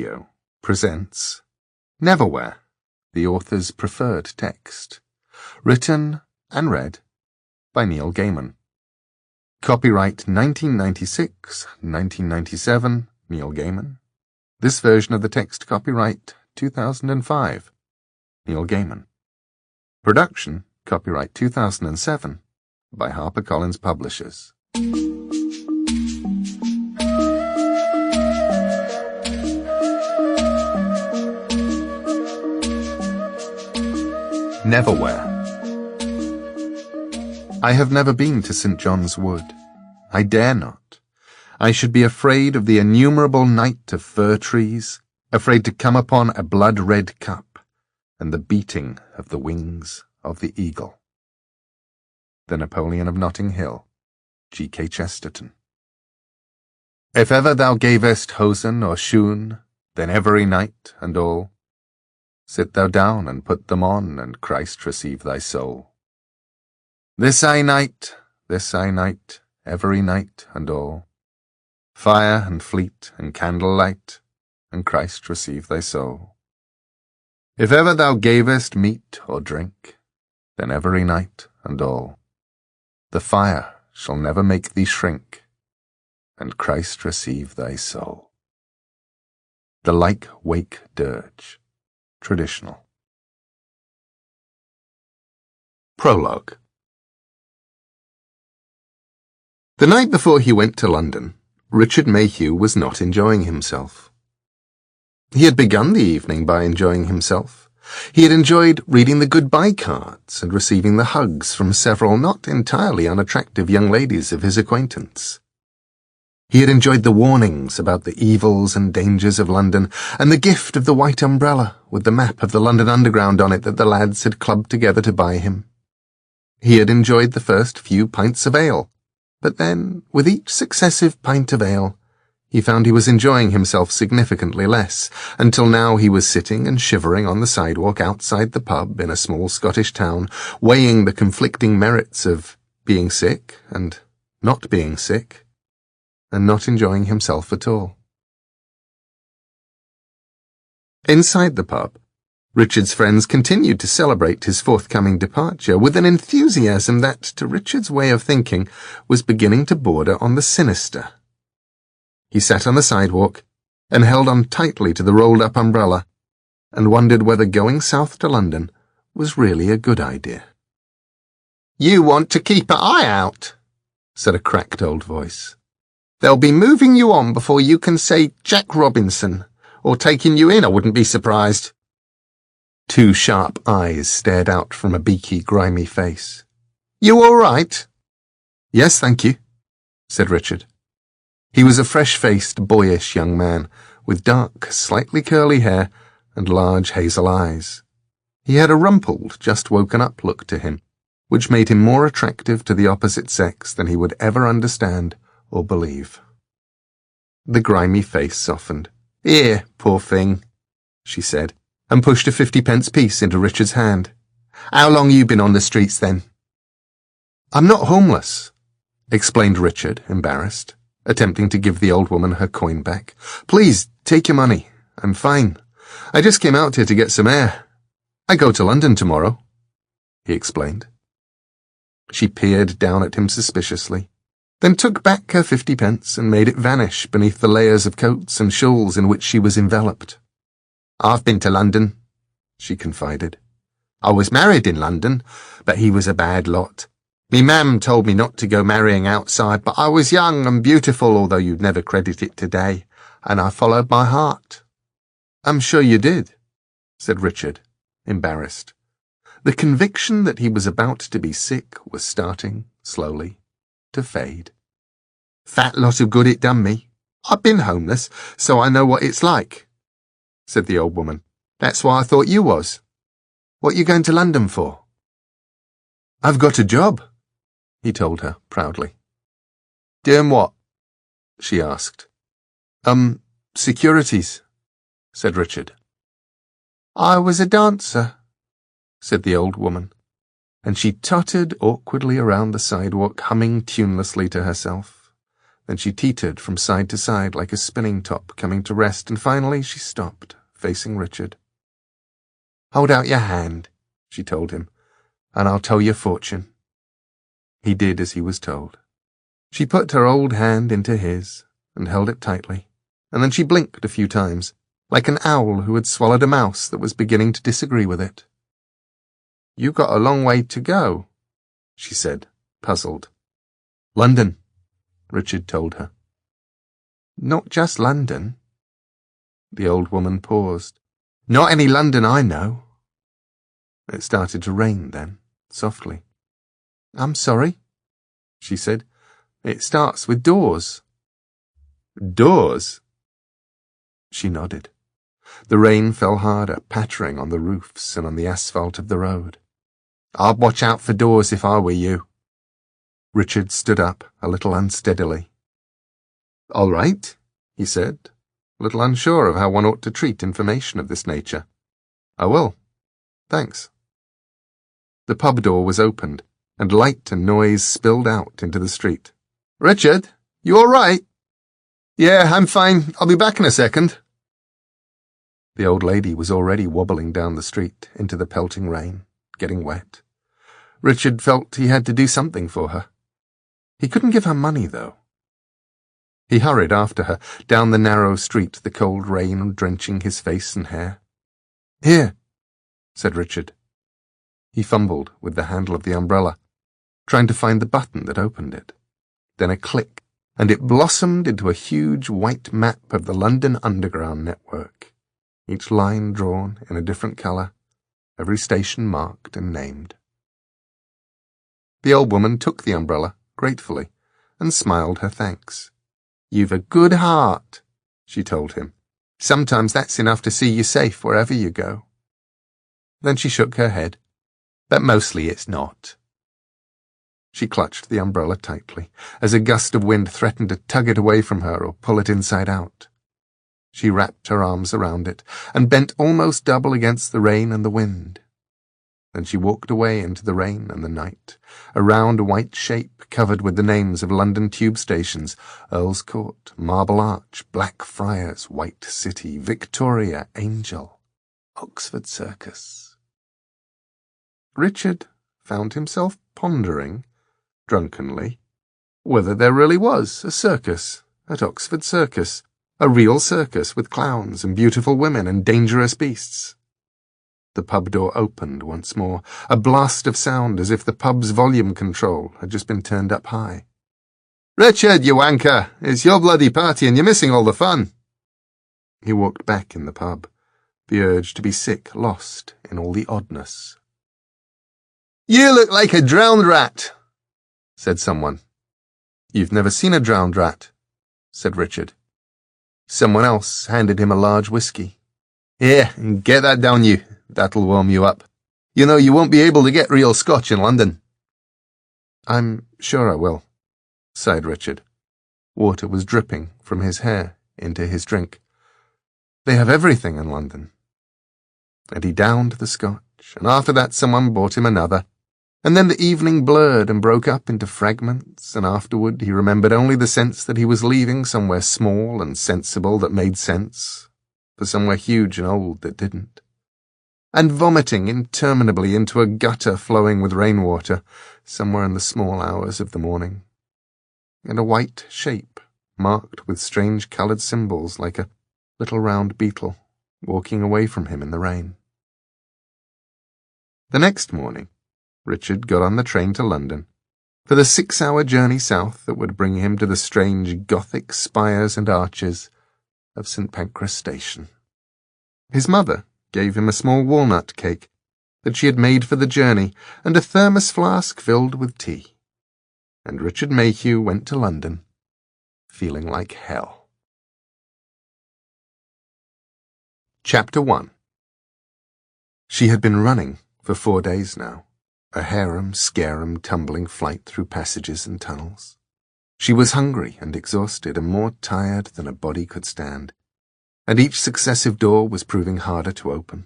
Audio presents Neverwhere, the author's preferred text, written and read by Neil Gaiman. Copyright 1996-1997, Neil Gaiman. This version of the text copyright 2005, Neil Gaiman. Production copyright 2007 by HarperCollins Publishers. Neverwhere. I have never been to St. John's Wood. I dare not. I should be afraid of the innumerable night of fir trees, afraid to come upon a blood-red cup, and the beating of the wings of the eagle. The Napoleon of Notting Hill, G.K. Chesterton. If ever thou gavest hosen or shoon, then every night and all, sit thou down and put them on, and Christ receive thy soul. This I night, every night and all, fire and fleet and candle light, and Christ receive thy soul. If ever thou gavest meat or drink, then every night and all, the fire shall never make thee shrink, and Christ receive thy soul. The Like Wake Dirge. Traditional. Prologue. The night before he went to London, Richard Mayhew was not enjoying himself. He had begun the evening by enjoying himself. He had enjoyed reading the goodbye cards and receiving the hugs from several not entirely unattractive young ladies of his acquaintance. He had enjoyed the warnings about the evils and dangers of London, and the gift of the white umbrella with the map of the London Underground on it that the lads had clubbed together to buy him. He had enjoyed the first few pints of ale, but then, with each successive pint of ale, he found he was enjoying himself significantly less, until now he was sitting and shivering on the sidewalk outside the pub in a small Scottish town, weighing the conflicting merits of being sick and not being sick, and not enjoying himself at all. Inside the pub, Richard's friends continued to celebrate his forthcoming departure with an enthusiasm that, to Richard's way of thinking, was beginning to border on the sinister. He sat on the sidewalk and held on tightly to the rolled-up umbrella and wondered whether going south to London was really a good idea. "You want to keep an eye out," said a cracked old voice. "They'll be moving you on before you can say Jack Robinson, or taking you in, I wouldn't be surprised." Two sharp eyes stared out from a beaky, grimy face. "You all right?" "Yes, thank you," said Richard. He was a fresh-faced, boyish young man, with dark, slightly curly hair and large hazel eyes. He had a rumpled, just-woken-up look to him, which made him more attractive to the opposite sex than he would ever understand or believe. The grimy face softened. "Here, poor thing," she said, and pushed a 50-pence piece into Richard's hand. "How long you been on the streets, then?" "I'm not homeless," explained Richard, embarrassed, attempting to give the old woman her coin back. "Please, take your money. I'm fine. I just came out here to get some air. I go to London tomorrow," he explained. She peered down at him suspiciously, then took back her 50-pence and made it vanish beneath the layers of coats and shawls in which she was enveloped. "I've been to London," she confided. "I was married in London, but he was a bad lot. Me mam told me not to go marrying outside, but I was young and beautiful, although you'd never credit it today, and I followed my heart." "I'm sure you did," said Richard, embarrassed. The conviction that he was about to be sick was starting, slowly, to fade. "Fat lot of good it done me. I've been homeless, so I know what it's like," said the old woman. "That's why I thought you was. What you going to London for?" "I've got a job," he told her proudly. "Doing what?" she asked. Securities," said Richard. "I was a dancer," said the old woman, and she tottered awkwardly around the sidewalk, humming tunelessly to herself. Then she teetered from side to side like a spinning top coming to rest, and finally she stopped, facing Richard. "Hold out your hand," she told him, "and I'll tell your fortune." He did as he was told. She put her old hand into his and held it tightly, and then she blinked a few times, like an owl who had swallowed a mouse that was beginning to disagree with it. "You got a long way to go," she said, puzzled. "London," Richard told her. "Not just London." The old woman paused. "Not any London I know." It started to rain then, softly. "I'm sorry," she said. "It starts with doors." "Doors?" She nodded. The rain fell harder, pattering on the roofs and on the asphalt of the road. "I'd watch out for doors if I were you." Richard stood up, a little unsteadily. "All right," he said, a little unsure of how one ought to treat information of this nature. "I will. Thanks." The pub door was opened, and light and noise spilled out into the street. "Richard, you all right?" "Yeah, I'm fine. I'll be back in a second." The old lady was already wobbling down the street into the pelting rain, getting wet. Richard felt he had to do something for her. He couldn't give her money, though. He hurried after her, down the narrow street, the cold rain drenching his face and hair. "Here," said Richard. He fumbled with the handle of the umbrella, trying to find the button that opened it. Then a click, and it blossomed into a huge white map of the London Underground network, each line drawn in a different colour, every station marked and named. The old woman took the umbrella, gratefully, and smiled her thanks. "You've a good heart," she told him. "Sometimes that's enough to see you safe wherever you go." Then she shook her head. "But mostly it's not." She clutched the umbrella tightly, as a gust of wind threatened to tug it away from her or pull it inside out. She wrapped her arms around it, and bent almost double against the rain and the wind. Then she walked away into the rain and the night, a round white shape covered with the names of London tube stations: Earl's Court, Marble Arch, Blackfriars, White City, Victoria, Angel, Oxford Circus. Richard found himself pondering, drunkenly, whether there really was a circus at Oxford Circus, a real circus with clowns and beautiful women and dangerous beasts. The pub door opened once more, a blast of sound as if the pub's volume control had just been turned up high. "Richard, you wanker! It's your bloody party and you're missing all the fun." He walked back in the pub, the urge to be sick lost in all the oddness. "You look like a drowned rat," said someone. "You've never seen a drowned rat," said Richard. Someone else handed him a large whiskey. "Here, get that down you. That'll warm you up. You know you won't be able to get real Scotch in London." "I'm sure I will," sighed Richard. Water was dripping from his hair into his drink. "They have everything in London." And he downed the Scotch, and after that someone bought him another. And then the evening blurred and broke up into fragments, and afterward he remembered only the sense that he was leaving somewhere small and sensible that made sense, for somewhere huge and old that didn't, and vomiting interminably into a gutter flowing with rainwater somewhere in the small hours of the morning, and a white shape marked with strange coloured symbols like a little round beetle walking away from him in the rain. The next morning, Richard got on the train to London, for the 6-hour journey south that would bring him to the strange Gothic spires and arches of St. Pancras Station. His mother gave him a small walnut cake that she had made for the journey and a thermos flask filled with tea, and Richard Mayhew went to London, feeling like hell. Chapter 1. She had been running for 4 days now, a harum-scarum tumbling flight through passages and tunnels. She was hungry and exhausted and more tired than a body could stand, and each successive door was proving harder to open.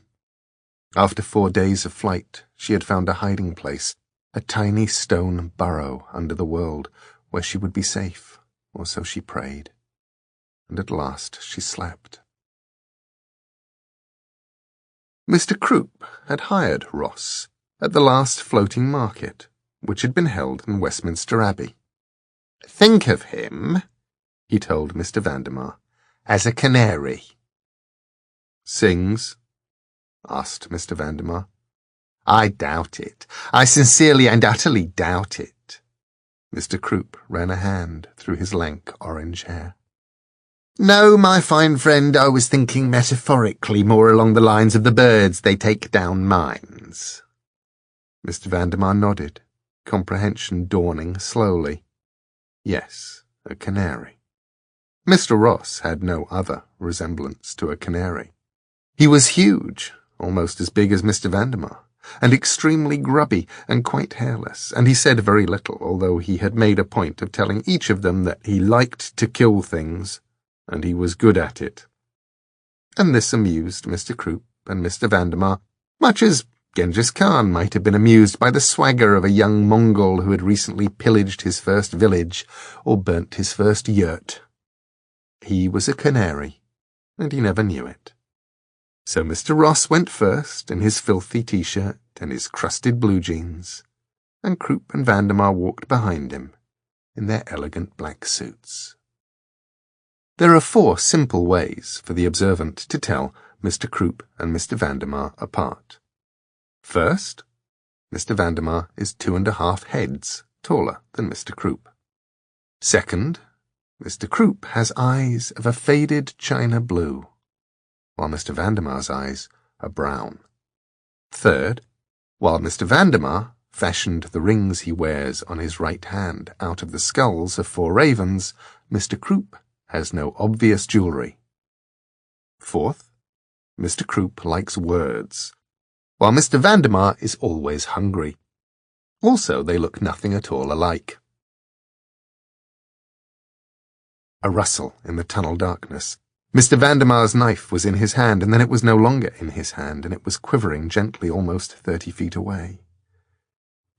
After 4 days of flight, she had found a hiding place, a tiny stone burrow under the world where she would be safe, or so she prayed, and at last she slept. Mr. Croup had hired Ross at the last floating market, which had been held in Westminster Abbey. "Think of him," he told Mr. Vandermeer, "as a canary." "Sings?" asked Mr. Vandermeer. "I doubt it. I sincerely and utterly doubt it." Mr. Croup ran a hand through his lank orange hair. "No, my fine friend, I was thinking metaphorically, more along the lines of the birds they take down mines." Mr. Vandermeer nodded, comprehension dawning slowly. Yes, a canary. Mr. Ross had no other resemblance to a canary. He was huge, almost as big as Mr. Vandermeer, and extremely grubby and quite hairless, and he said very little, although he had made a point of telling each of them that he liked to kill things, and he was good at it. And this amused Mr. Croup and Mr. Vandermeer, much as Genghis Khan might have been amused by the swagger of a young Mongol who had recently pillaged his first village or burnt his first yurt. He was a canary, and he never knew it. So Mr. Ross went first in his filthy t-shirt and his crusted blue jeans, and Croup and Vandermeer walked behind him in their elegant black suits. There are 4 simple ways for the observant to tell Mr. Croup and Mr. Vandermeer apart. First, Mr. Vandermeer is 2.5 heads taller than Mr. Croup. Second, Mr. Croup has eyes of a faded china blue, while Mr. Vandermeer's eyes are brown. Third, while Mr. Vandermeer fashioned the rings he wears on his right hand out of the skulls of 4 ravens, Mr. Croup has no obvious jewellery. Fourth, Mr. Croup likes words, while Mr. Vandermeer is always hungry. Also, they look nothing at all alike. A rustle in the tunnel darkness. Mr. Vandermeer's knife was in his hand, and then it was no longer in his hand, and it was quivering gently almost 30 feet away.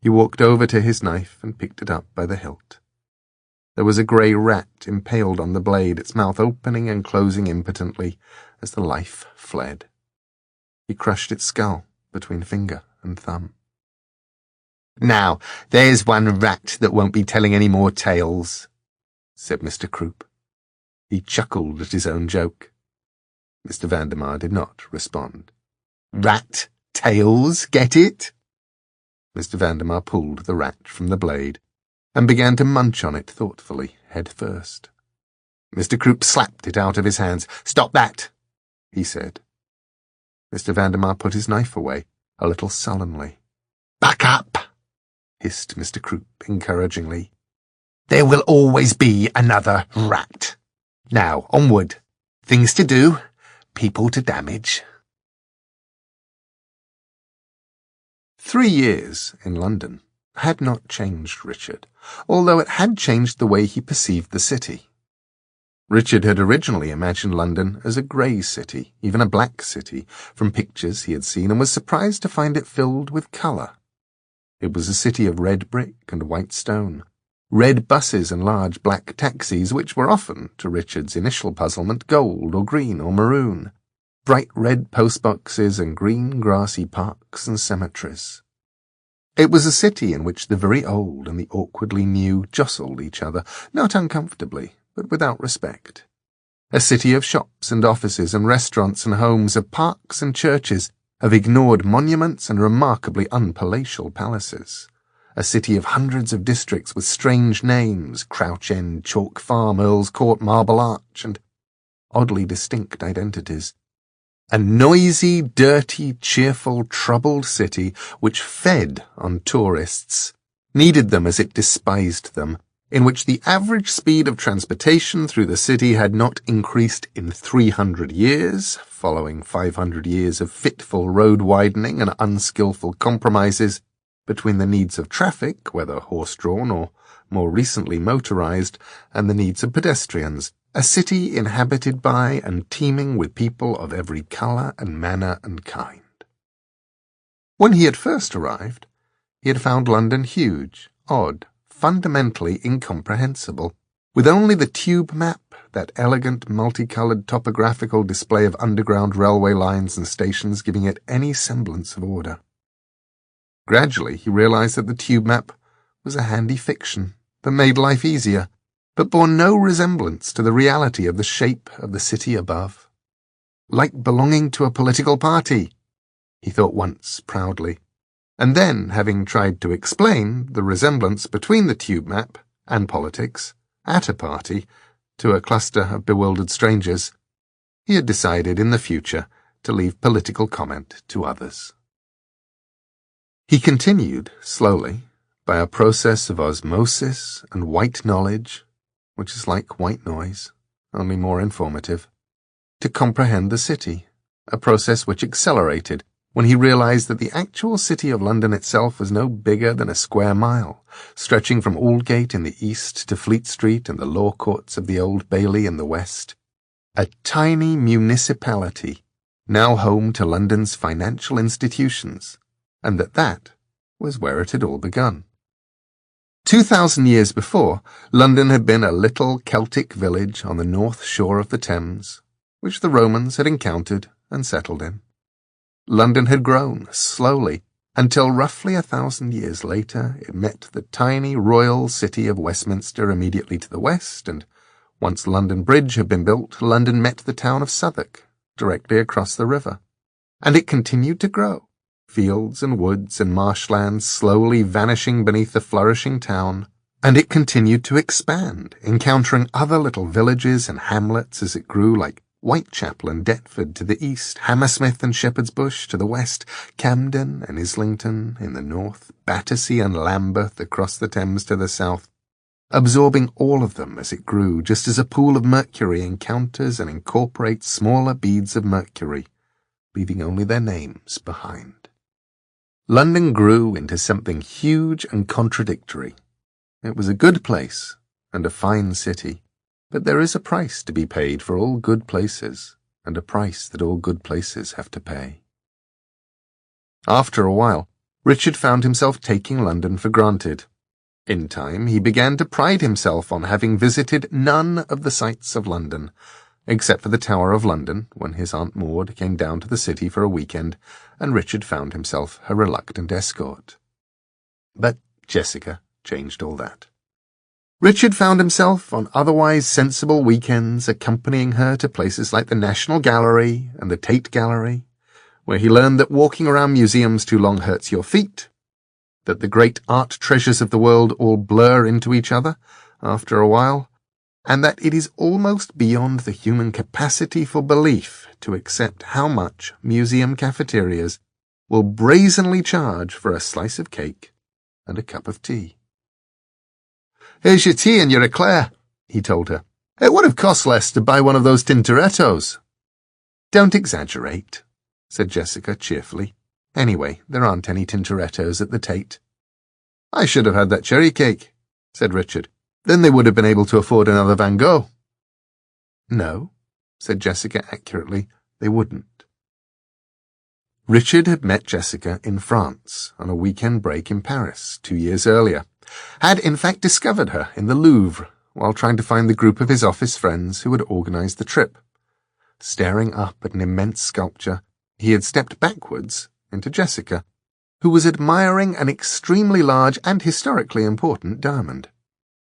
He walked over to his knife and picked it up by the hilt. There was a grey rat impaled on the blade, its mouth opening and closing impotently as the life fled. He crushed its skull between finger and thumb. "Now, there's one rat that won't be telling any more tales," said Mr. Croup. He chuckled at his own joke. Mr. Vandermeer did not respond. "Rat tails, get it?" Mr. Vandermeer pulled the rat from the blade and began to munch on it thoughtfully, head first. Mr. Croup slapped it out of his hands. "Stop that," he said. Mr. Vandermeer put his knife away, a little sullenly. "Back up," hissed Mr. Croup encouragingly. "There will always be another rat. Now, onward. Things to do, people to damage." 3 years in London had not changed Richard, although it had changed the way he perceived the city. Richard had originally imagined London as a grey city, even a black city, from pictures he had seen, and was surprised to find it filled with colour. It was a city of red brick and white stone, red buses and large black taxis, which were often, to Richard's initial puzzlement, gold or green or maroon, bright red postboxes and green grassy parks and cemeteries. It was a city in which the very old and the awkwardly new jostled each other, not uncomfortably, but without respect. A city of shops and offices and restaurants and homes, of parks and churches, of ignored monuments and remarkably unpalatial palaces. A city of hundreds of districts with strange names, Crouch End, Chalk Farm, Earl's Court, Marble Arch, and oddly distinct identities. A noisy, dirty, cheerful, troubled city which fed on tourists, needed them as it despised them, in which the average speed of transportation through the city had not increased in 300 years, following 500 years of fitful road widening and unskillful compromises between the needs of traffic, whether horse-drawn or more recently motorized, and the needs of pedestrians. A city inhabited by and teeming with people of every colour and manner and kind. When he had first arrived, he had found London huge, odd, fundamentally incomprehensible, with only the tube map, that elegant multicolored topographical display of underground railway lines and stations, giving it any semblance of order. Gradually he realized that the tube map was a handy fiction that made life easier, but bore no resemblance to the reality of the shape of the city above. Like belonging to a political party, he thought once proudly, and then, having tried to explain the resemblance between the tube map and politics at a party to a cluster of bewildered strangers, he had decided in the future to leave political comment to others. He continued, slowly, by a process of osmosis and white knowledge, which is like white noise, only more informative, to comprehend the city, a process which accelerated when he realized that the actual city of London itself was no bigger than a square mile, stretching from Aldgate in the east to Fleet Street and the law courts of the Old Bailey in the west, a tiny municipality now home to London's financial institutions, and that was where it had all begun. 2,000 years before, London had been a little Celtic village on the north shore of the Thames, which the Romans had encountered and settled in. London had grown, slowly, until roughly 1,000 years later it met the tiny royal city of Westminster immediately to the west, and once London Bridge had been built, London met the town of Southwark, directly across the river. And it continued to grow, fields and woods and marshlands slowly vanishing beneath the flourishing town, and it continued to expand, encountering other little villages and hamlets as it grew, like Whitechapel and Deptford to the east, Hammersmith and Shepherd's Bush to the west, Camden and Islington in the north, Battersea and Lambeth across the Thames to the south, absorbing all of them as it grew, just as a pool of mercury encounters and incorporates smaller beads of mercury, leaving only their names behind. London grew into something huge and contradictory. It was a good place and a fine city, but there is a price to be paid for all good places, and a price that all good places have to pay. After a while, Richard found himself taking London for granted. In time, he began to pride himself on having visited none of the sights of London, except for the Tower of London, when his Aunt Maud came down to the city for a weekend, and Richard found himself her reluctant escort. But Jessica changed all that. Richard found himself on otherwise sensible weekends accompanying her to places like the National Gallery and the Tate Gallery, where he learned that walking around museums too long hurts your feet, that the great art treasures of the world all blur into each other after a while, and that it is almost beyond the human capacity for belief to accept how much museum cafeterias will brazenly charge for a slice of cake and a cup of tea. "Here's your tea and your eclair," he told her. "It would have cost less to buy one of those Tintorettos." "Don't exaggerate," said Jessica cheerfully. "Anyway, there aren't any Tintorettos at the Tate." "I should have had that cherry cake," said Richard. "Then they would have been able to afford another Van Gogh." "No," said Jessica accurately, "they wouldn't." Richard had met Jessica in France on a weekend break in Paris 2 years earlier, had in fact discovered her in the Louvre while trying to find the group of his office friends who had organized the trip. Staring up at an immense sculpture, he had stepped backwards into Jessica, who was admiring an extremely large and historically important diamond.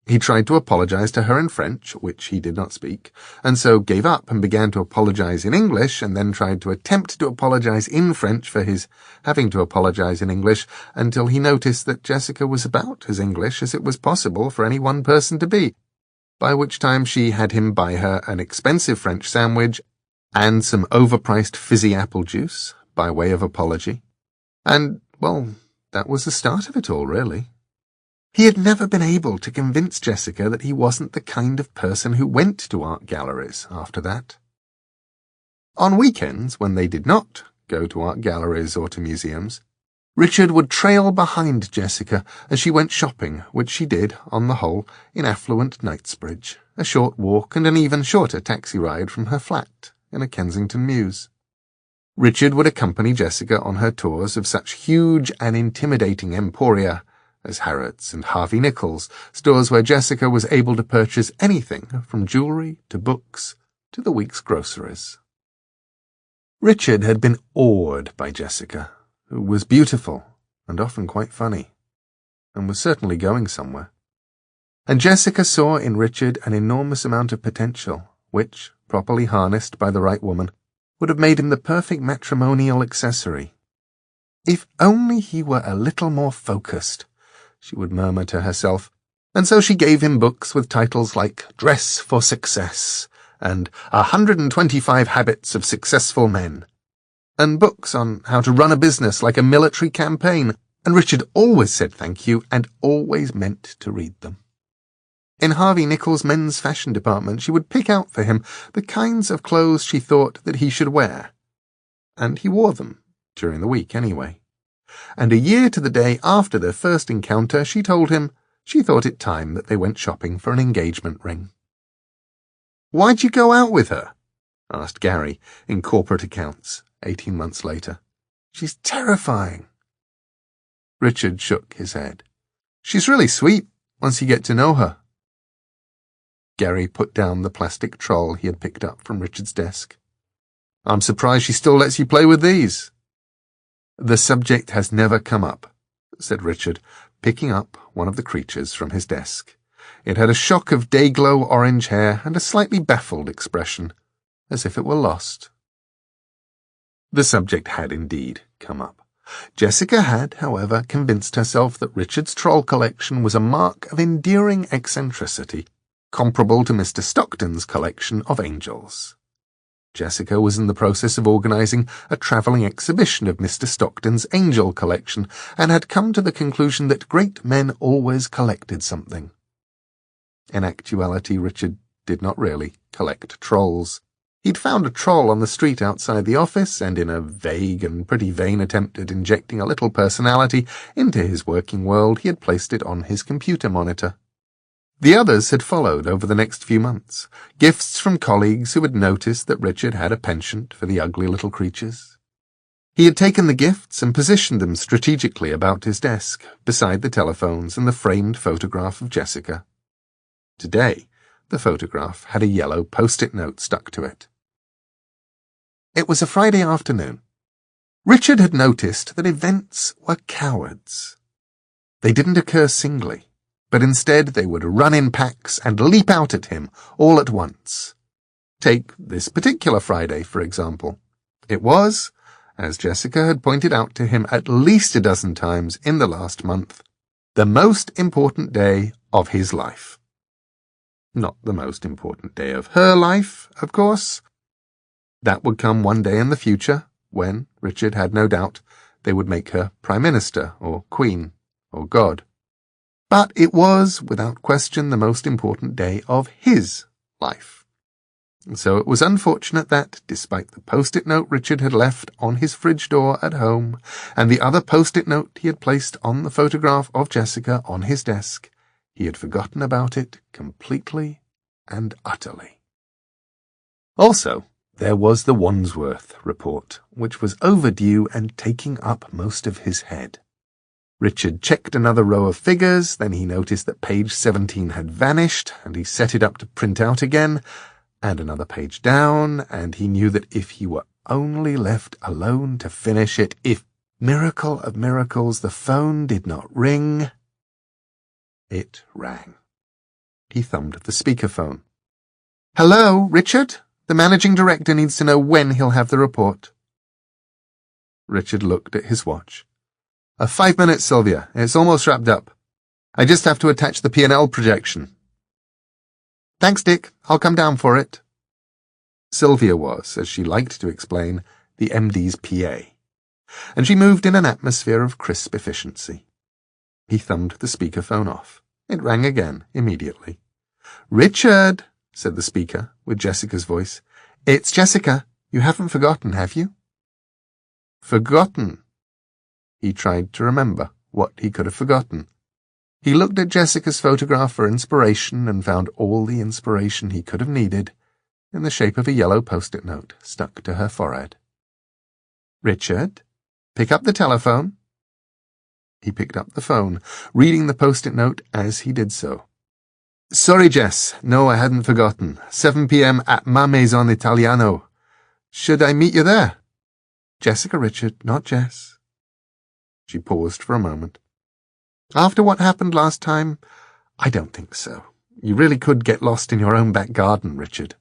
He tried to apologize to her in French, which he did not speak, and so gave up and began to apologize in English, and then tried to attempt to apologize in French for his having to apologize in English, until he noticed that Jessica was about as English as it was possible for any one person to be, by which time she had him buy her an expensive French sandwich and some overpriced fizzy apple juice by way of apology. And, well, that was the start of it all, really. He had never been able to convince Jessica that he wasn't the kind of person who went to art galleries after that. On weekends, when they did not go to art galleries or to museums, Richard would trail behind Jessica as she went shopping, which she did, on the whole, in affluent Knightsbridge, a short walk and an even shorter taxi ride from her flat in a Kensington mews. Richard would accompany Jessica on her tours of such huge and intimidating emporia as Harrods and Harvey Nichols, stores where Jessica was able to purchase anything from jewellery to books to the week's groceries. Richard had been awed by Jessica, who was beautiful and often quite funny, and was certainly going somewhere. And Jessica saw in Richard an enormous amount of potential, which, properly harnessed by the right woman, would have made him the perfect matrimonial accessory. If only he were a little more focused, she would murmur to herself, and so she gave him books with titles like Dress for Success and 125 Habits of Successful Men, and books on how to run a business like a military campaign, and Richard always said thank you and always meant to read them. In Harvey Nichols' men's fashion department, she would pick out for him the kinds of clothes she thought that he should wear, and he wore them, during the week anyway. And a year to the day after their first encounter, she told him she thought it time that they went shopping for an engagement ring. "Why'd you go out with her?" asked Gary, in corporate accounts, 18 months later. "She's terrifying." Richard shook his head. "She's really sweet, once you get to know her." Gary put down the plastic troll he had picked up from Richard's desk. "I'm surprised she still lets you play with these." "The subject has never come up," said Richard, picking up one of the creatures from his desk. It had a shock of day-glow orange hair and a slightly baffled expression, as if it were lost. The subject had indeed come up. Jessica had, however, convinced herself that Richard's troll collection was a mark of endearing eccentricity, comparable to Mr. Stockton's collection of angels. Jessica was in the process of organising a travelling exhibition of Mr. Stockton's angel collection, and had come to the conclusion that great men always collected something. In actuality, Richard did not really collect trolls. He'd found a troll on the street outside the office, and in a vague and pretty vain attempt at injecting a little personality into his working world, he had placed it on his computer monitor. The others had followed over the next few months, gifts from colleagues who had noticed that Richard had a penchant for the ugly little creatures. He had taken the gifts and positioned them strategically about his desk, beside the telephones and the framed photograph of Jessica. Today, the photograph had a yellow post-it note stuck to it. It was a Friday afternoon. Richard had noticed that events were cowards. They didn't occur singly, but instead they would run in packs and leap out at him all at once. Take this particular Friday, for example. It was, as Jessica had pointed out to him at least a dozen times in the last month, the most important day of his life. Not the most important day of her life, of course. That would come one day in the future, when, Richard had no doubt, they would make her Prime Minister, or Queen, or God. But it was, without question, the most important day of his life. And so it was unfortunate that, despite the post-it note Richard had left on his fridge door at home, and the other post-it note he had placed on the photograph of Jessica on his desk, he had forgotten about it completely and utterly. Also, there was the Wandsworth report, which was overdue and taking up most of his head. Richard checked another row of figures, then he noticed that page 17 had vanished, and he set it up to print out again, and another page down, and he knew that if he were only left alone to finish it, if, miracle of miracles, the phone did not ring. It rang. He thumbed the speakerphone. "Hello, Richard? The managing director needs to know when he'll have the report." Richard looked at his watch. 5 minutes, Sylvia. It's almost wrapped up. I just have to attach the P&L projection." "Thanks, Dick. I'll come down for it." Sylvia was, as she liked to explain, the MD's PA, and she moved in an atmosphere of crisp efficiency. He thumbed the speakerphone off. It rang again, immediately. "Richard," said the speaker, with Jessica's voice. "It's Jessica. You haven't forgotten, have you?" Forgotten? He tried to remember what he could have forgotten. He looked at Jessica's photograph for inspiration and found all the inspiration he could have needed in the shape of a yellow post-it note stuck to her forehead. "Richard, pick up the telephone." He picked up the phone, reading the post-it note as he did so. Sorry, Jess. No, I hadn't forgotten. 7 p.m. at Ma Maison Italiano. Should I meet you there? Jessica, Richard, not Jess. She paused for a moment. After what happened last time, I don't think so. You really could get lost in your own back garden, Richard.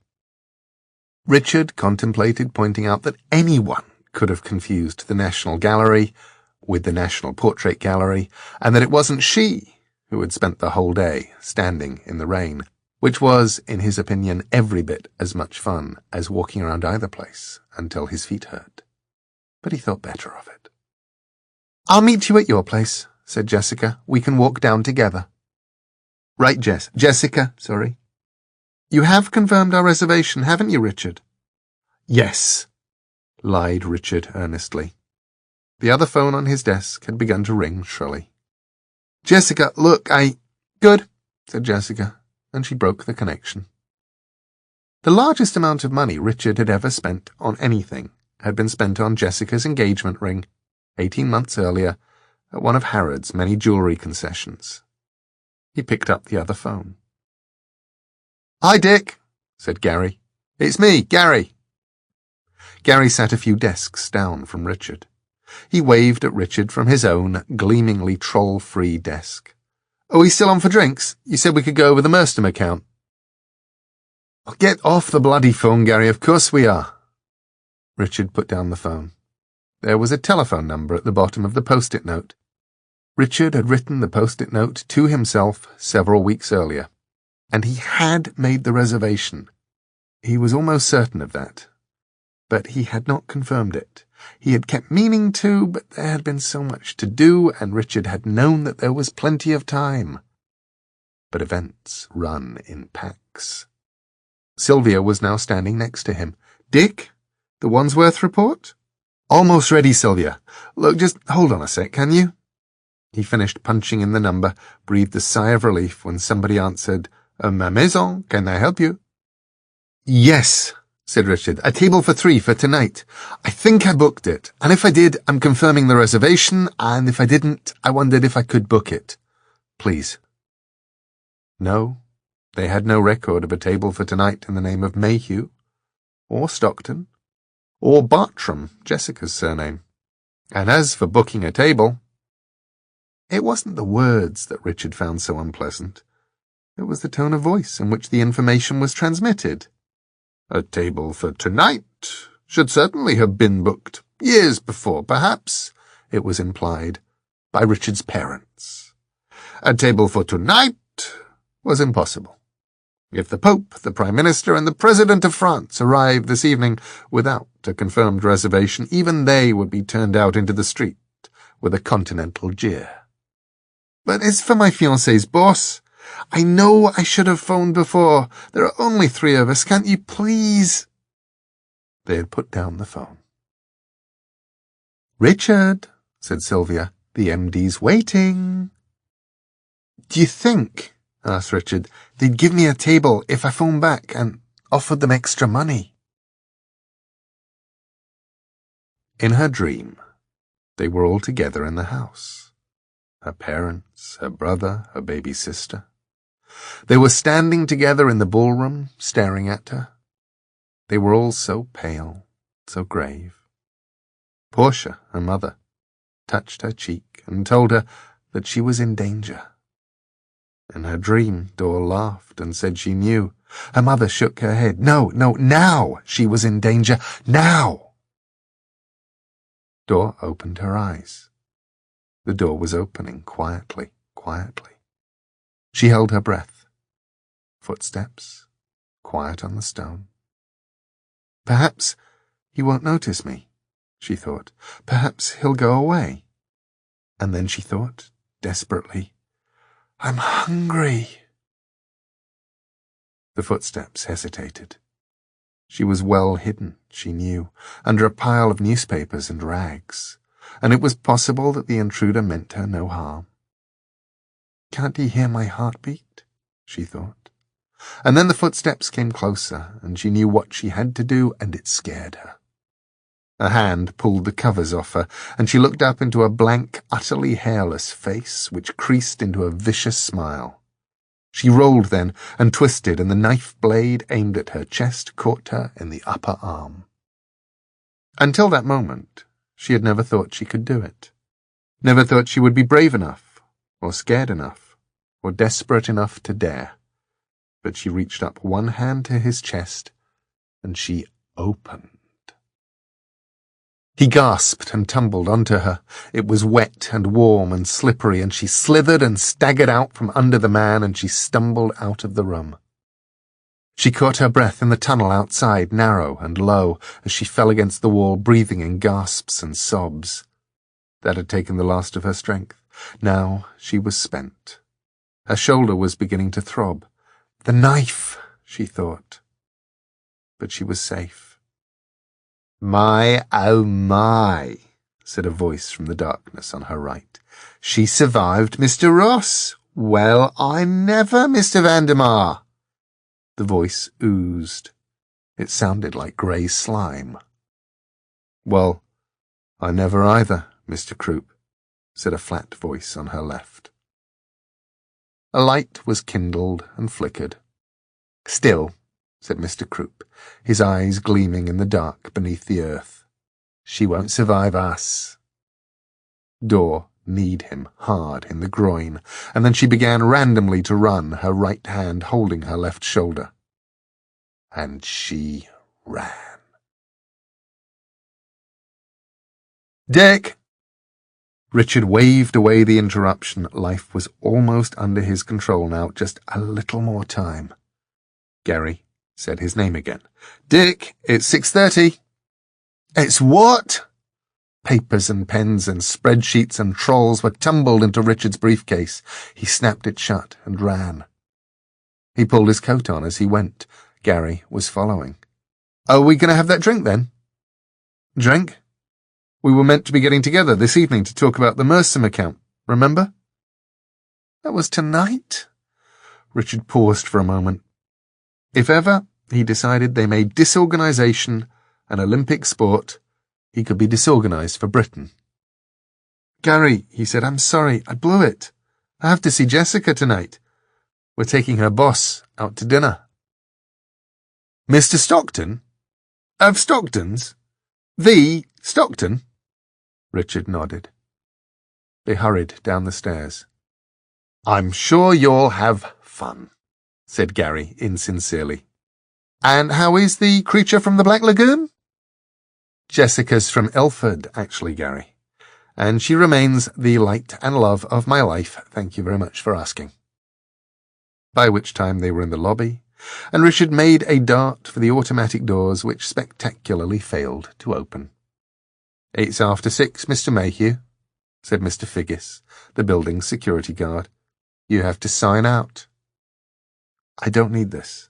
Richard contemplated pointing out that anyone could have confused the National Gallery with the National Portrait Gallery, and that it wasn't she who had spent the whole day standing in the rain, which was, in his opinion, every bit as much fun as walking around either place until his feet hurt. But he thought better of it. I'll meet you at your place, said Jessica. We can walk down together. Right, Jessica, sorry. You have confirmed our reservation, haven't you, Richard? Yes, lied Richard earnestly. The other phone on his desk had begun to ring shrilly. Jessica, look, Good, said Jessica, and she broke the connection. The largest amount of money Richard had ever spent on anything had been spent on Jessica's engagement ring, 18 months earlier, at one of Harrods' many jewellery concessions. He picked up the other phone. Hi, Dick, said Gary. It's me, Gary. Gary sat a few desks down from Richard. He waved at Richard from his own gleamingly troll-free desk. Are we still on for drinks? You said we could go over the Merstham account. Oh, get off the bloody phone, Gary, of course we are. Richard put down the phone. There was a telephone number at the bottom of the post-it note. Richard had written the post-it note to himself several weeks earlier, and he had made the reservation. He was almost certain of that. But he had not confirmed it. He had kept meaning to, but there had been so much to do, and Richard had known that there was plenty of time. But events run in packs. Sylvia was now standing next to him. Dick? The Wandsworth report? Almost ready, Sylvia. Look, just hold on a sec, can you? He finished punching in the number, breathed a sigh of relief when somebody answered, Ma maison, can I help you? Yes, said Richard. A table for 3 for tonight. I think I booked it, and if I did, I'm confirming the reservation, and if I didn't, I wondered if I could book it. Please. No, they had no record of a table for tonight in the name of Mayhew, or Stockton, or Bartram, Jessica's surname. And as for booking a table, it wasn't the words that Richard found so unpleasant. It was the tone of voice in which the information was transmitted. A table for tonight should certainly have been booked, years before, perhaps, it was implied, by Richard's parents. A table for tonight was impossible. If the Pope, the Prime Minister, and the President of France arrived this evening without a confirmed reservation, even they would be turned out into the street with a continental jeer. But as for my fiancé's boss, I know I should have phoned before. There are only 3 of us. Can't you please? They had put down the phone. Richard, said Sylvia, the MD's waiting. Do you think, asked Richard, they'd give me a table if I phoned back and offered them extra money? In her dream, they were all together in the house. Her parents, her brother, her baby sister. They were standing together in the ballroom, staring at her. They were all so pale, so grave. Portia, her mother, touched her cheek and told her that she was in danger. In her dream, Dor laughed and said she knew. Her mother shook her head. No, now she was in danger. Now! Dor opened her eyes. The door was opening quietly. She held her breath. Footsteps, quiet on the stone. Perhaps he won't notice me, she thought. Perhaps he'll go away. And then she thought, desperately, I'm hungry. The footsteps hesitated. She was well hidden, she knew, under a pile of newspapers and rags, and it was possible that the intruder meant her no harm. Can't he hear my heartbeat? She thought. And then the footsteps came closer, and she knew what she had to do, and it scared her. A hand pulled the covers off her, and she looked up into a blank, utterly hairless face, which creased into a vicious smile. She rolled then, and twisted, and the knife blade aimed at her chest caught her in the upper arm. Until that moment, she had never thought she could do it. Never thought she would be brave enough, or scared enough, or desperate enough to dare. But she reached up one hand to his chest, and she opened. He gasped and tumbled onto her. It was wet and warm and slippery, and she slithered and staggered out from under the man, and she stumbled out of the room. She caught her breath in the tunnel outside, narrow and low, as she fell against the wall, breathing in gasps and sobs. That had taken the last of her strength. Now she was spent. Her shoulder was beginning to throb. The knife, she thought. But she was safe. "My, oh my," said a voice from the darkness on her right. "She survived Mr. Ross. Well, I never, Mr. Vandermeer." The voice oozed. It sounded like grey slime. "Well, I never either, Mr. Croup," said a flat voice on her left. A light was kindled and flickered. "Still," said Mr. Croup, his eyes gleaming in the dark beneath the earth, "she won't survive us." Door kneed him hard in the groin, and then she began randomly to run, her right hand holding her left shoulder. And she ran. "Dick!" Richard waved away the interruption. Life was almost under his control now, just a little more time. Gary said his name again. "Dick, it's 6:30. "It's what?" Papers and pens and spreadsheets and trolls were tumbled into Richard's briefcase. He snapped it shut and ran. He pulled his coat on as he went. Gary was following. "Are we going to have that drink then?" "Drink? We were meant to be getting together this evening to talk about the Mersom account, remember?" "That was tonight?" Richard paused for a moment. If ever, he decided, they made disorganization an Olympic sport, he could be disorganized for Britain. "Gary," he said, "I'm sorry, I blew it. I have to see Jessica tonight. We're taking her boss out to dinner." "Mr. Stockton? Of Stockton's? The Stockton?" Richard nodded. They hurried down the stairs. "I'm sure you'll have fun," said Gary insincerely. "And how is the creature from the Black Lagoon?" "Jessica's from Ilford, actually, Gary. And she remains the light and love of my life. Thank you very much for asking." By which time they were in the lobby, and Richard made a dart for the automatic doors, which spectacularly failed to open. "It's after 6, Mr. Mayhew," said Mr. Figgis, the building's security guard. "You have to sign out." "I don't need this,"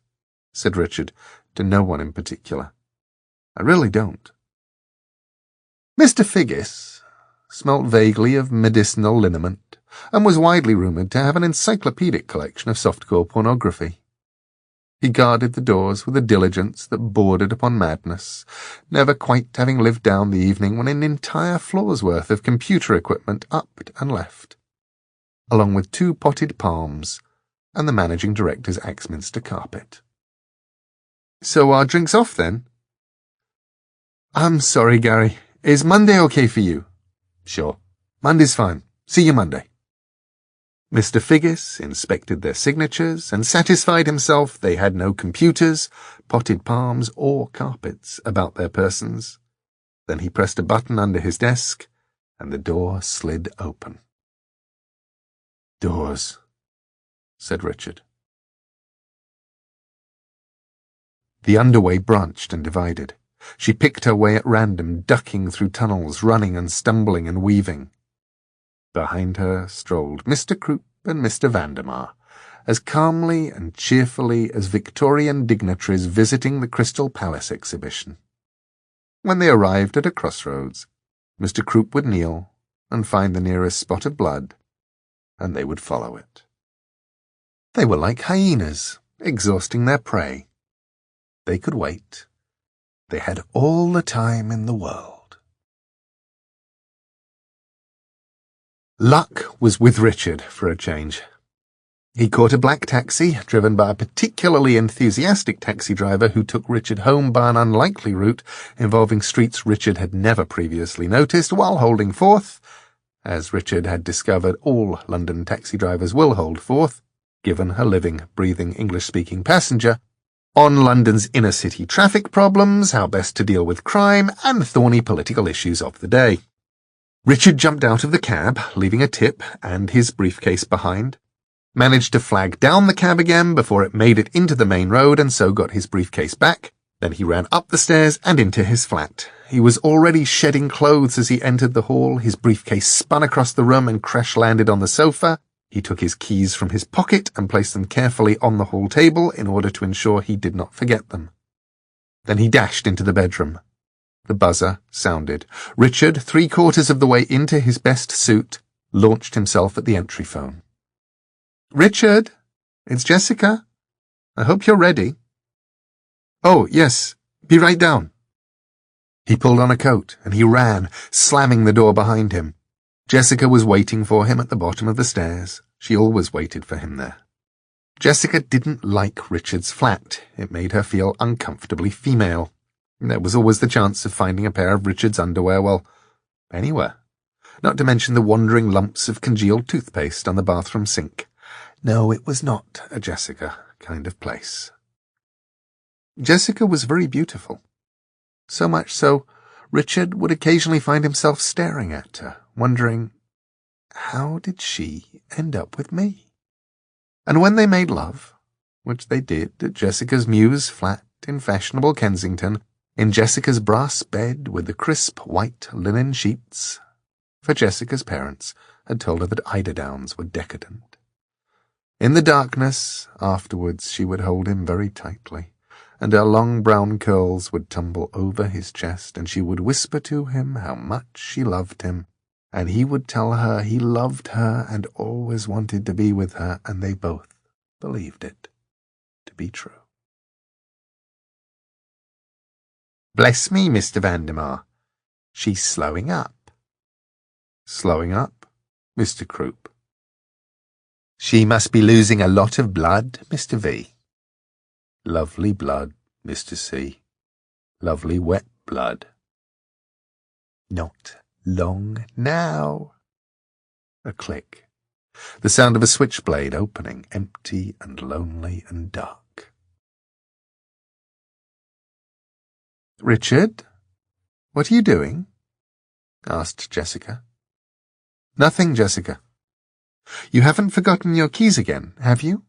said Richard, to no one in particular. "I really don't." Mr. Figgis smelt vaguely of medicinal liniment, and was widely rumoured to have an encyclopedic collection of softcore pornography. He guarded the doors with a diligence that bordered upon madness, never quite having lived down the evening when an entire floor's worth of computer equipment upped and left, along with 2 potted palms and the managing director's Axminster carpet. "So our drink's off, then?" "I'm sorry, Gary. Is Monday okay for you?" "Sure. Monday's fine. See you Monday." Mr. Figgis inspected their signatures and satisfied himself they had no computers, potted palms, or carpets about their persons. Then he pressed a button under his desk, and the door slid open. "Doors," said Richard. The underway branched and divided. She picked her way at random, ducking through tunnels, running and stumbling and weaving. Behind her strolled Mr. Croup and Mr. Vandermeer, as calmly and cheerfully as Victorian dignitaries visiting the Crystal Palace exhibition. When they arrived at a crossroads, Mr. Croup would kneel and find the nearest spot of blood, and they would follow it. They were like hyenas, exhausting their prey. They could wait. They had all the time in the world. Luck was with Richard for a change. He caught a black taxi, driven by a particularly enthusiastic taxi driver who took Richard home by an unlikely route involving streets Richard had never previously noticed, while holding forth, as Richard had discovered all London taxi drivers will hold forth, given a living, breathing English-speaking passenger, on London's inner-city traffic problems, how best to deal with crime, and thorny political issues of the day. Richard jumped out of the cab, leaving a tip and his briefcase behind, managed to flag down the cab again before it made it into the main road, and so got his briefcase back. Then he ran up the stairs and into his flat. He was already shedding clothes as he entered the hall. His briefcase spun across the room and crash-landed on the sofa. He took his keys from his pocket and placed them carefully on the hall table in order to ensure he did not forget them. Then he dashed into the bedroom. The buzzer sounded. Richard, 3/4 of the way into his best suit, launched himself at the entry phone. "Richard, it's Jessica. I hope you're ready." "Oh, yes. Be right down." He pulled on a coat, and he ran, slamming the door behind him. Jessica was waiting for him at the bottom of the stairs. She always waited for him there. Jessica didn't like Richard's flat. It made her feel uncomfortably female. There was always the chance of finding a pair of Richard's underwear, well, anywhere. Not to mention the wandering lumps of congealed toothpaste on the bathroom sink. No, it was not a Jessica kind of place. Jessica was very beautiful. So much so, Richard would occasionally find himself staring at her, wondering, how did she end up with me? And when they made love, which they did at Jessica's Mews flat in fashionable Kensington, in Jessica's brass bed with the crisp white linen sheets, for Jessica's parents had told her that eiderdowns were decadent. In the darkness, afterwards, she would hold him very tightly, and her long brown curls would tumble over his chest, and she would whisper to him how much she loved him, and he would tell her he loved her and always wanted to be with her, and they both believed it to be true. "Bless me, Mr. Vandermeer. She's slowing up." "Slowing up, Mr. Croup?" "She must be losing a lot of blood, Mr. V." "Lovely blood, Mr. C. Lovely wet blood." "Not long now." A click. The sound of a switchblade opening, empty and lonely and dark. "Richard, what are you doing?" asked Jessica. "Nothing, Jessica. You haven't forgotten your keys again, have you?"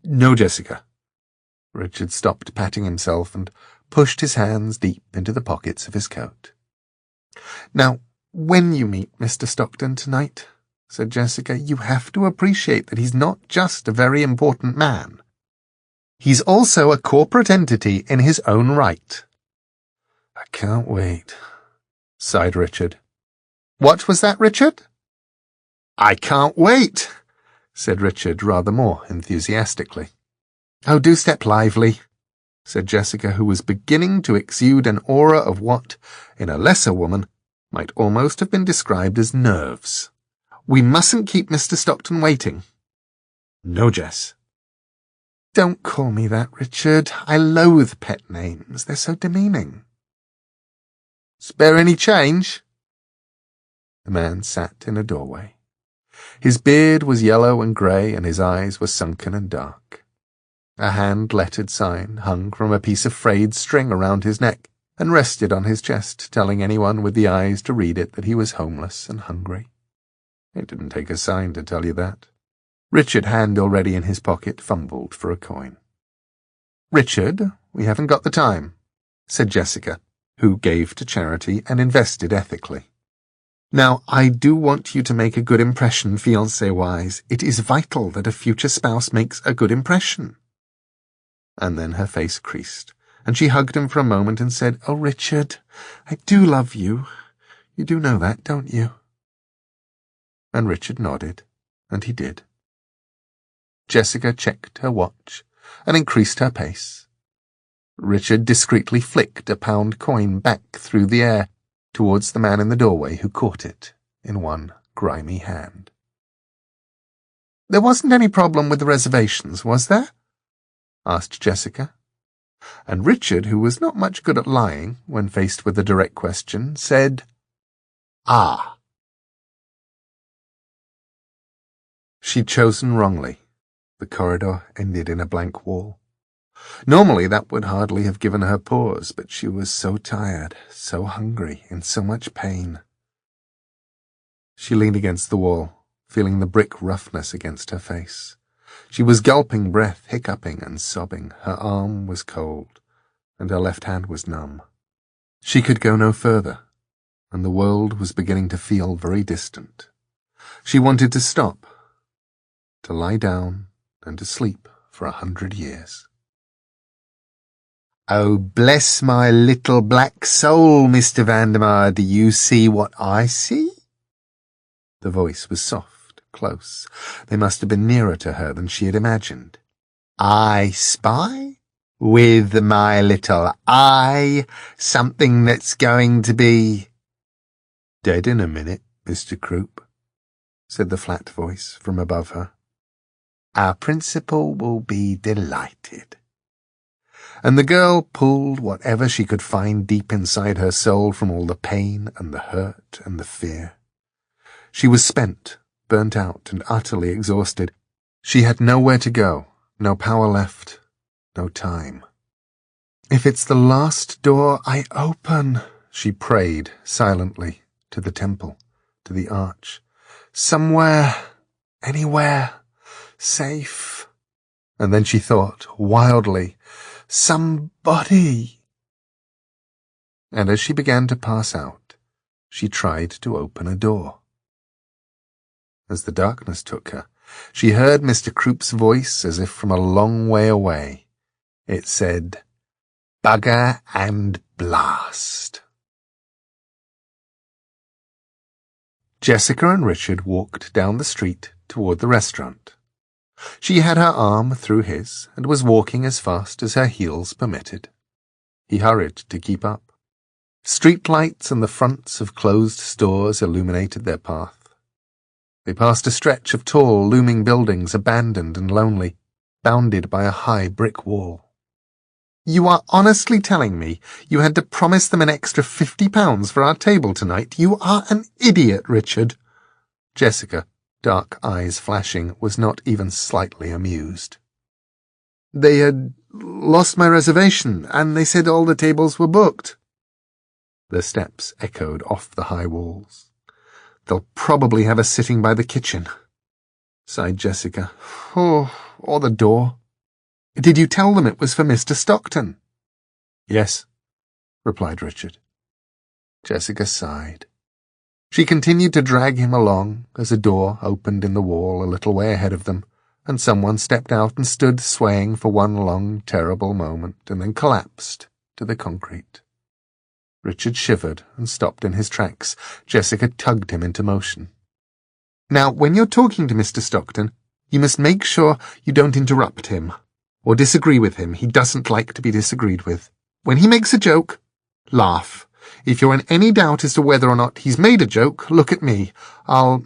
"No, Jessica." Richard stopped patting himself and pushed his hands deep into the pockets of his coat. "Now, when you meet Mr. Stockton tonight," said Jessica, "you have to appreciate that he's not just a very important man. He's also a corporate entity in his own right." "I can't wait," sighed Richard. "What was that, Richard?" "I can't wait," said Richard rather more enthusiastically. "Oh, do step lively," said Jessica, who was beginning to exude an aura of what, in a lesser woman, might almost have been described as nerves. "We mustn't keep Mr. Stockton waiting." "No, Jess." "Don't call me that, Richard. I loathe pet names. They're so demeaning." "Spare any change?" The man sat in a doorway. His beard was yellow and grey, and his eyes were sunken and dark. A hand-lettered sign hung from a piece of frayed string around his neck and rested on his chest, telling anyone with the eyes to read it that he was homeless and hungry. It didn't take a sign to tell you that. Richard, hand already in his pocket, fumbled for a coin. "Richard, we haven't got the time," said Jessica, who gave to charity and invested ethically. "Now, I do want you to make a good impression, fiancé-wise. It is vital that a future spouse makes a good impression." And then her face creased, and she hugged him for a moment and said, "Oh, Richard, I do love you. You do know that, don't you?" And Richard nodded, and he did. Jessica checked her watch and increased her pace. Richard discreetly flicked a pound coin back through the air towards the man in the doorway, who caught it in one grimy hand. "There wasn't any problem with the reservations, was there?" asked Jessica. And Richard, who was not much good at lying when faced with a direct question, said, "Ah." She'd chosen wrongly. The corridor ended in a blank wall. Normally that would hardly have given her pause, but she was so tired, so hungry, in so much pain. She leaned against the wall, feeling the brick roughness against her face. She was gulping breath, hiccuping and sobbing. Her arm was cold, and her left hand was numb. She could go no further, and the world was beginning to feel very distant. She wanted to stop, to lie down and to sleep for 100 years. "Oh, bless my little black soul, Mr. Vandermeer, do you see what I see?" The voice was soft, close. They must have been nearer to her than she had imagined. "I spy, with my little eye, something that's going to be—" "Dead in a minute, Mr. Croup," said the flat voice from above her. "Our principal will be delighted." And the girl pulled whatever she could find deep inside her soul from all the pain and the hurt and the fear. She was spent, burnt out, and utterly exhausted. She had nowhere to go, no power left, no time. "If it's the last door I open," she prayed silently, to the temple, to the arch. "Somewhere, anywhere, safe." And then she thought, wildly, "Somebody." And as she began to pass out, she tried to open a door. As the darkness took her, she heard Mr. Croup's voice as if from a long way away. It said, "Bugger and blast." Jessica and Richard walked down the street toward the restaurant. She had her arm through his and was walking as fast as her heels permitted. He hurried to keep up. Street lights and the fronts of closed stores illuminated their path. They passed a stretch of tall, looming buildings, abandoned and lonely, bounded by a high brick wall. "You are honestly telling me you had to promise them an extra £50 for our table tonight? You are an idiot, Richard." Jessica, dark eyes flashing, was not even slightly amused. "They had lost my reservation, and they said all the tables were booked." The steps echoed off the high walls. "They'll probably have us sitting by the kitchen," sighed Jessica. "Oh, or the door." "Did you tell them it was for Mr. Stockton?" "Yes," replied Richard. Jessica sighed. She continued to drag him along as a door opened in the wall a little way ahead of them, and someone stepped out and stood swaying for one long, terrible moment, and then collapsed to the concrete. Richard shivered and stopped in his tracks. Jessica tugged him into motion. "Now, when you're talking to Mr. Stockton, you must make sure you don't interrupt him, or disagree with him. He doesn't like to be disagreed with. When he makes a joke, laugh. If you're in any doubt as to whether or not he's made a joke, look at me. I'll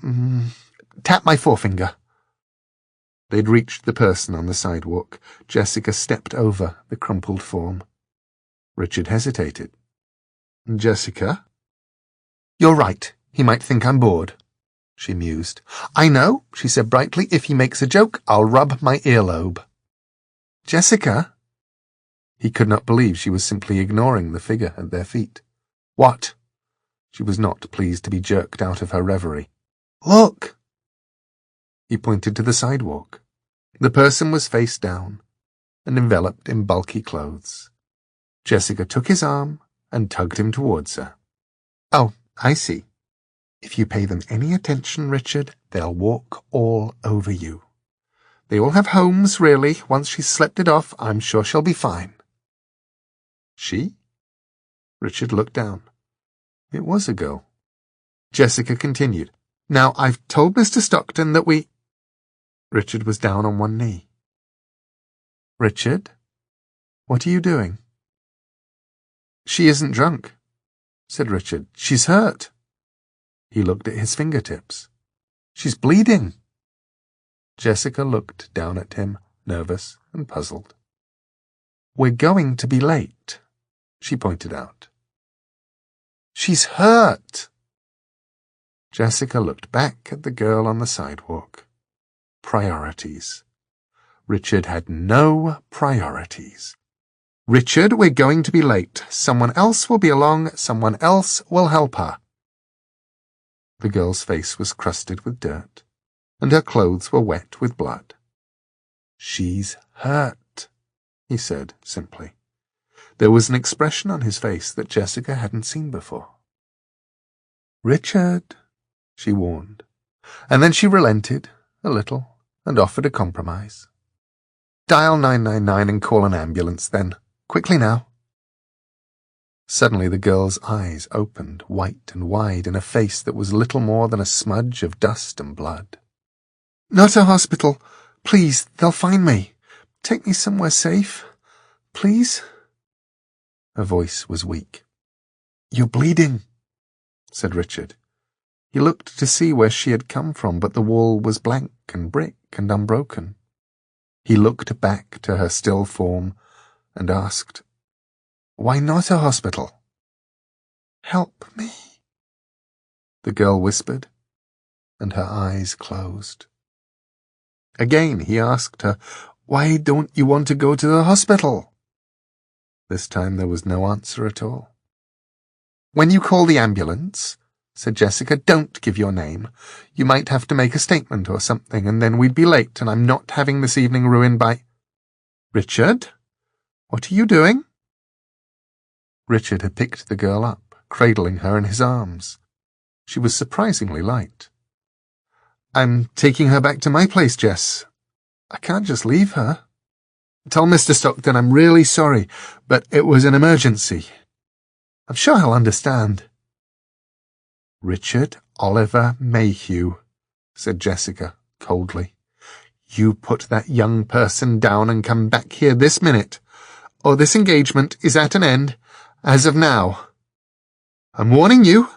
tap my forefinger." They'd reached the person on the sidewalk. Jessica stepped over the crumpled form. Richard hesitated. "Jessica?" "You're right. He might think I'm bored," she mused. "I know," she said brightly. "If he makes a joke, I'll rub my earlobe." "Jessica?" He could not believe she was simply ignoring the figure at their feet. "What?" She was not pleased to be jerked out of her reverie. "Look!" He pointed to the sidewalk. The person was face down and enveloped in bulky clothes. Jessica took his arm and tugged him towards her. "Oh, I see. If you pay them any attention, Richard, they'll walk all over you. They all have homes, really. Once she's slept it off, I'm sure she'll be fine." "She?" Richard looked down. It was a girl. Jessica continued. "Now, I've told Mr. Stockton that we—" Richard was down on one knee. "Richard? What are you doing?" "She isn't drunk," said Richard. "She's hurt." He looked at his fingertips. She's bleeding." Jessica looked down at him, nervous and puzzled. "We're going to be late," she pointed out. "She's hurt." Jessica looked back at the girl on the sidewalk. Priorities. Richard had no priorities. "Richard, we're going to be late. Someone else will be along. Someone else will help her." The girl's face was crusted with dirt, and her clothes were wet with blood. "She's hurt," he said simply. There was an expression on his face that Jessica hadn't seen before. "Richard," she warned, and then she relented a little and offered a compromise. "Dial 999 and call an ambulance, then. Quickly now." Suddenly the girl's eyes opened, white and wide, in a face that was little more than a smudge of dust and blood. "Not a hospital. Please, they'll find me. Take me somewhere safe. Please?" Her voice was weak. "You're bleeding," said Richard. He looked to see where she had come from, but the wall was blank and brick and unbroken. He looked back to her still form and asked, "Why not a hospital?" "Help me," the girl whispered, and her eyes closed. Again he asked her, "Why don't you want to go to the hospital?" This time there was no answer at all. "When you call the ambulance," said Jessica, "don't give your name. You might have to make a statement or something, and then we'd be late, and I'm not having this evening ruined by—" "Richard? What are you doing?" Richard had picked the girl up, cradling her in his arms. She was surprisingly light. "I'm taking her back to my place, Jess. I can't just leave her. Tell Mr. Stockton I'm really sorry, but it was an emergency. I'm sure he'll understand." "Richard Oliver Mayhew," said Jessica coldly. "You put that young person down and come back here this minute, or this engagement is at an end as of now. I'm warning you."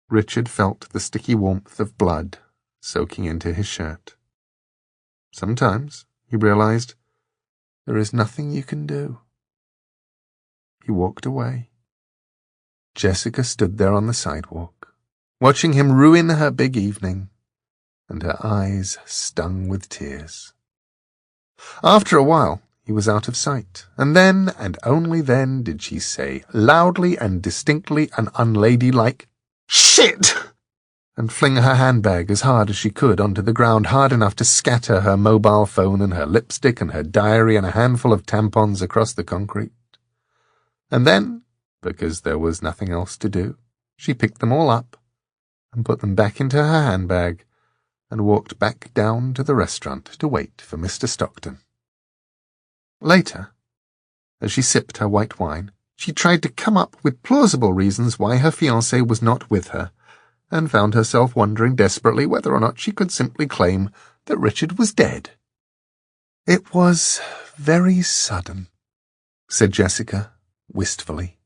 Richard felt the sticky warmth of blood soaking into his shirt. Sometimes, he realized, there is nothing you can do. He walked away. Jessica stood there on the sidewalk, watching him ruin her big evening, and her eyes stung with tears. After a while, he was out of sight, and then, and only then, did she say, loudly and distinctly and unladylike, "Shit!" and fling her handbag as hard as she could onto the ground, hard enough to scatter her mobile phone and her lipstick and her diary and a handful of tampons across the concrete. And then, because there was nothing else to do, she picked them all up and put them back into her handbag and walked back down to the restaurant to wait for Mr. Stockton. Later, as she sipped her white wine, she tried to come up with plausible reasons why her fiancé was not with her, and found herself wondering desperately whether or not she could simply claim that Richard was dead. "It was very sudden," said Jessica, wistfully,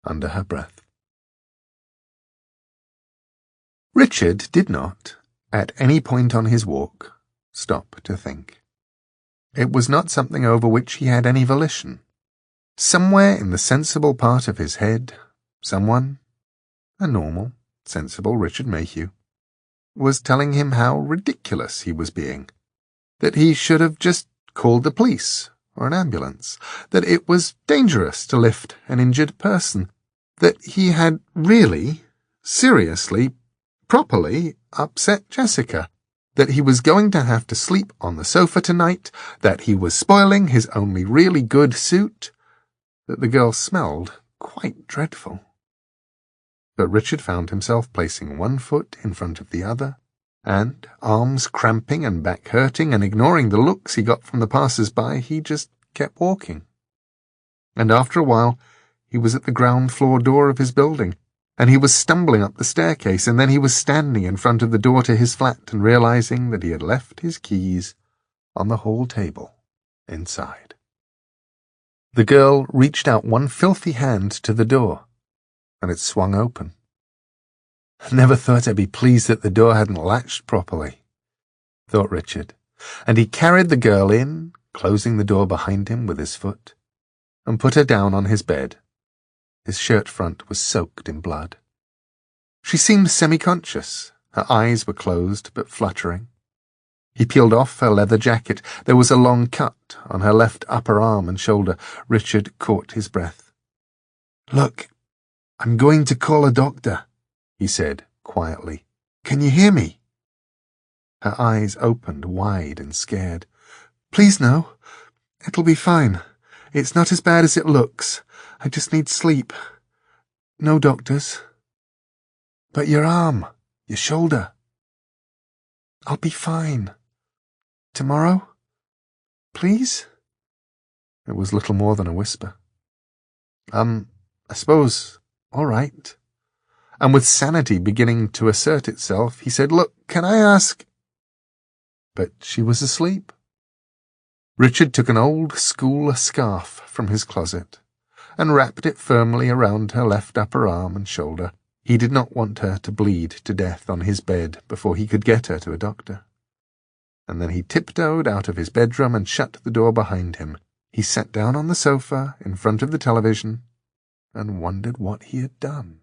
under her breath. Richard did not, at any point on his walk, stop to think. It was not something over which he had any volition. Somewhere in the sensible part of his head, someone, a normal, sensible Richard Mayhew, was telling him how ridiculous he was being, that he should have just called the police or an ambulance, that it was dangerous to lift an injured person, that he had really, seriously, properly upset Jessica, that he was going to have to sleep on the sofa tonight, that he was spoiling his only really good suit, that the girl smelled quite dreadful. But Richard found himself placing one foot in front of the other, and, arms cramping and back hurting and ignoring the looks he got from the passers-by, he just kept walking. And after a while, he was at the ground floor door of his building, and he was stumbling up the staircase, and then he was standing in front of the door to his flat and realizing that he had left his keys on the hall table inside. The girl reached out one filthy hand to the door, and it swung open. Never thought I'd be pleased that the door hadn't latched properly, thought Richard, and he carried the girl in, closing the door behind him with his foot, and put her down on his bed. His shirt front was soaked in blood. She seemed semi-conscious. Her eyes were closed but fluttering. He peeled off her leather jacket. There was a long cut on her left upper arm and shoulder. Richard caught his breath. "Look, I'm going to call a doctor," he said quietly. "Can you hear me?" Her eyes opened wide and scared. "Please no. It'll be fine. It's not as bad as it looks. I just need sleep. No doctors." "But your arm, your shoulder." "I'll be fine. Tomorrow? Please?" It was little more than a whisper. I suppose, all right." And with sanity beginning to assert itself, he said, "Look, can I ask—" But she was asleep. Richard took an old school scarf from his closet and wrapped it firmly around her left upper arm and shoulder. He did not want her to bleed to death on his bed before he could get her to a doctor. And then he tiptoed out of his bedroom and shut the door behind him. He sat down on the sofa in front of the television and wondered what he had done.